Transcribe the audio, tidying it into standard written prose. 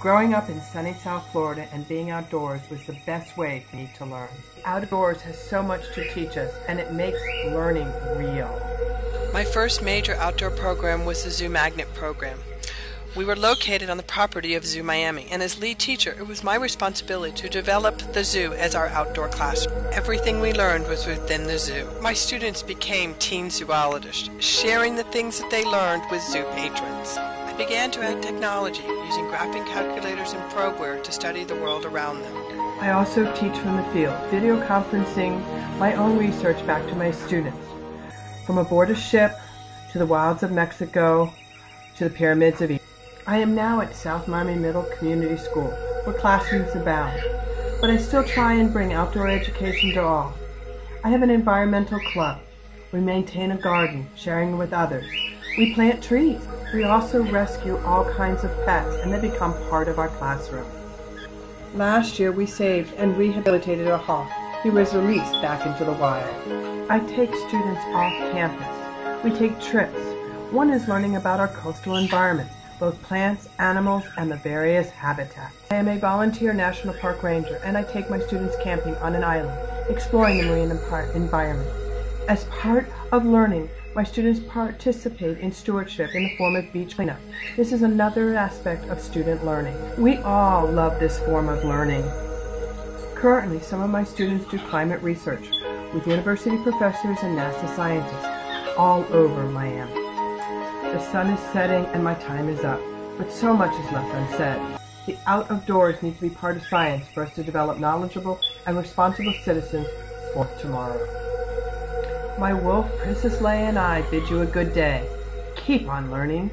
Growing up in sunny South Florida and being outdoors was the best way for me to learn. Outdoors has so much to teach us, and it makes learning real. My first major outdoor program was the Zoo Magnet program. We were located on the property of Zoo Miami, and as lead teacher, it was my responsibility to develop the zoo as our outdoor classroom. Everything we learned was within the zoo. My students became teen zoologists, sharing the things that they learned with zoo patrons. I began to add technology, using graphing calculators and probeware to study the world around them. I also teach from the field, video conferencing my own research back to my students. From aboard a ship, to the wilds of Mexico, to the pyramids of Egypt. I am now at South Miami Middle Community School, where classrooms abound, but I still try and bring outdoor education to all. I have an environmental club. We maintain a garden, sharing with others. We plant trees. We also rescue all kinds of pets, and they become part of our classroom. Last year, we saved and rehabilitated a hawk. He was released back into the wild. I take students off campus. We take trips. One is learning about our coastal environment, both plants, animals, and the various habitats. I am a volunteer National Park Ranger, and I take my students camping on an island, exploring the marine environment. As part of learning, my students participate in stewardship in the form of beach cleanup. This is another aspect of student learning. We all love this form of learning. Currently, some of my students do climate research with university professors and NASA scientists all over Miami. The sun is setting and my time is up, but so much is left unsaid. The out of doors needs to be part of science for us to develop knowledgeable and responsible citizens for tomorrow. My wolf, Princess Leia, and I bid you a good day. Keep on learning.